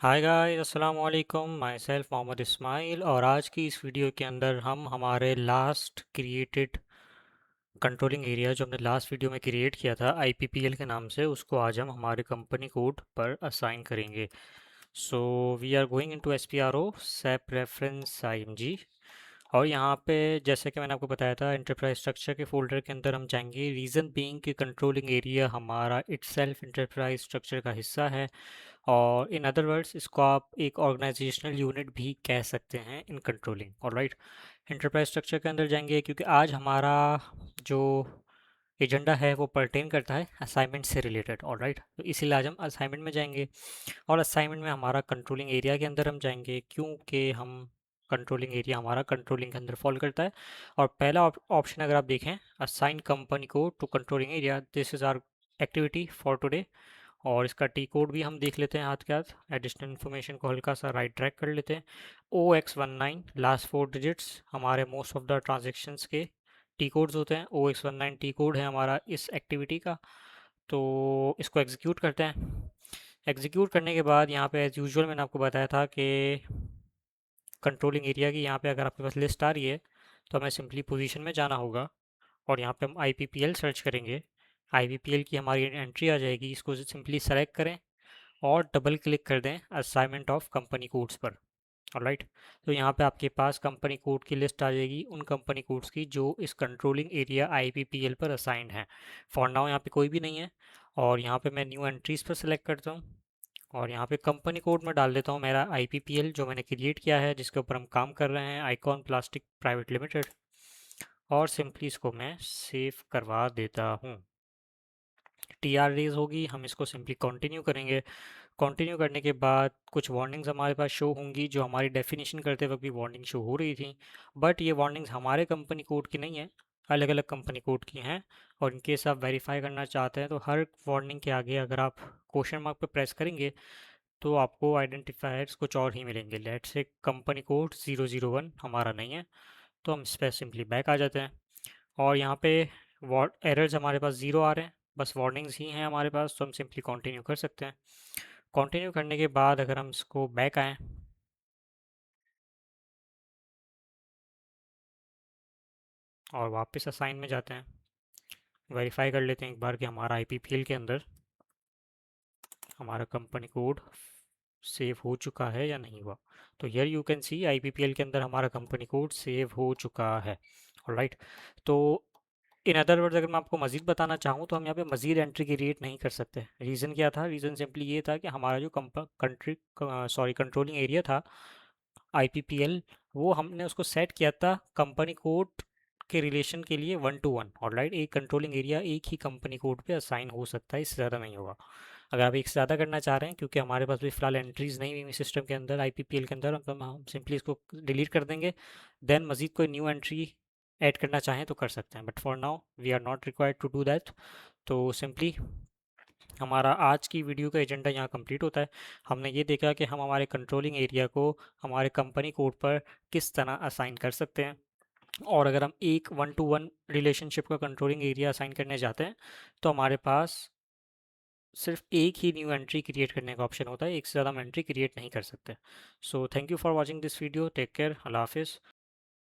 Hi guys, अस्सलाम वालेकुम। My self Mohammad Ismail, और आज की इस वीडियो के अंदर हम हमारे लास्ट क्रिएटेड कंट्रोलिंग एरिया जो हमने लास्ट वीडियो में क्रिएट किया था आईपीपीएल के नाम से, उसको आज हम हमारे कंपनी कोड पर असाइन करेंगे। So we are going into SPRO SAP reference IMG. और यहाँ पे जैसे कि मैंने आपको बताया था, इंटरप्राइज स्ट्रक्चर के फोल्डर के अंदर हम जाएंगे। रीज़न बीइंग कि कंट्रोलिंग एरिया हमारा इटसेल्फ इंटरप्राइज स्ट्रक्चर का हिस्सा है, और इन अदर वर्ड्स इसको आप एक ऑर्गेनाइजेशनल यूनिट भी कह सकते हैं in controlling. Alright, enterprise structure के अंदर जाएंगे क्योंकि आज हमारा जो एजेंडा है वो परटेन करता है असाइनमेंट से रिलेटेड। ऑलराइट, तो इसीलिए आज हम असाइनमेंट में जाएंगे। और असाइनमेंट में हमारा कंट्रोलिंग एरिया के अंदर हम जाएंगे क्योंकि हम कंट्रोलिंग एरिया हमारा कंट्रोलिंग के अंदर फॉल करता है। और पहला ऑप्शन अगर आप देखें, असाइन कंपनी को to controlling area, this is our activity for today. और इसका टी कोड भी हम देख लेते हैं हाथ के हाथ। एडिशनल इन्फॉर्मेशन को हल्का सा राइट ट्रैक कर लेते हैं। OX19 लास्ट 4 डिजिट्स हमारे मोस्ट ऑफ द ट्रांजेक्शन्स के टी कोड्स होते हैं। OX19 टी कोड है हमारा इस एक्टिविटी का। तो इसको एग्जीक्यूट करते हैं। एग्जीक्यूट करने के बाद यहाँ पे एज यूजुअल मैंने आपको बताया था कि कंट्रोलिंग एरिया की यहाँ पे अगर आपके पास लिस्ट आ रही है तो हमें सिंपली पोजीशन में जाना होगा, और यहाँ पे हम IPPL सर्च करेंगे। IPPL की हमारी एंट्री आ जाएगी, इसको सिंपली सेलेक्ट करें और डबल क्लिक कर दें असाइनमेंट ऑफ कंपनी कोड्स पर। ऑलराइट, तो यहाँ पे आपके पास कंपनी कोड की लिस्ट आ जाएगी, उन कंपनी कोड्स की जो इस कंट्रोलिंग एरिया IPPL पर असाइंड हैं। फॉर नाउ यहाँ पे कोई भी नहीं है, और यहाँ पे मैं न्यू एंट्रीज पर सेलेक्ट करता हूँ, और यहाँ पे कंपनी कोड में डाल देता हूँ मेरा IPPL जो मैंने क्रिएट किया है, जिसके ऊपर हम काम कर रहे हैं, आइकॉन प्लास्टिक प्राइवेट लिमिटेड। और सिंपली इसको मैं सेव करवा देता हूँ। TR रेज होगी, हम इसको सिंपली कंटिन्यू करेंगे। कंटिन्यू करने के बाद कुछ वार्निंग्स हमारे पास शो होंगी, जो हमारी डेफिनेशन करते वक्त भी वार्निंग शो हो रही थी। बट ये वार्निंग्स हमारे कंपनी कोड की नहीं है, अलग अलग कंपनी कोड की हैं। और इनकेस आप वेरीफाई करना चाहते हैं तो हर वार्निंग के आगे अगर आप क्वेश्चन मार्क पर प्रेस करेंगे तो आपको आइडेंटिफायर्स कुछ और ही मिलेंगे। लेट से कंपनी कोड 001 हमारा नहीं है, तो हम इस पर सिंपली बैक आ जाते हैं। और यहाँ पे एरर्स हमारे पास ज़ीरो आ रहे हैं, बस वार्निंग्स ही हैं हमारे पास, तो हम सिंपली कंटिन्यू कर सकते हैं। कंटिन्यू करने के बाद अगर हम इसको बैक आएँ और वापस असाइन में जाते हैं, वेरीफाई कर लेते हैं एक बार कि हमारा IPPL के अंदर हमारा कंपनी कोड सेव हो चुका है या नहीं हुआ। तो here you can see IPPL के अंदर हमारा कंपनी कोड सेव हो चुका है। ऑलराइट, तो इन अदर वर्ड्स अगर मैं आपको मज़ीद बताना चाहूँ तो हम यहाँ पे मज़ीद एंट्री क्रिएट नहीं कर सकते। रीज़न क्या था? रीज़न सिंपली ये था कि हमारा जो कंट्रोलिंग एरिया था IPPL, वो हमने उसको सेट किया था कंपनी कोड के रिलेशन के लिए 1 to 1। ऑलराइट, एक कंट्रोलिंग एरिया एक ही कंपनी कोड पे असाइन हो सकता है, इससे ज़्यादा नहीं होगा। अगर आप एक से ज़्यादा करना चाह रहे हैं, क्योंकि हमारे पास भी फ़िलहाल एंट्रीज़ नहीं हुई सिस्टम के अंदर IPPL के अंदर, तो हम सिंपली इसको डिलीट कर देंगे। देन मज़ीद कोई न्यू एंट्री ऐड करना चाहें तो कर सकते हैं, but for now we are not required to do that. तो सिंपली हमारा आज की वीडियो का एजेंडा यहाँ कंप्लीट होता है। हमने ये देखा कि हम हमारे कंट्रोलिंग एरिया को हमारे कंपनी कोड पर किस तरह असाइन कर सकते हैं। और अगर हम एक 1 to 1 रिलेशनशिप का कंट्रोलिंग एरिया असाइन करने जाते हैं तो हमारे पास सिर्फ एक ही न्यू एंट्री क्रिएट करने का ऑप्शन होता है, एक से ज़्यादा हम एंट्री क्रिएट नहीं कर सकते। So thank you for watching this video, take care, अल्लाह हाफिज़।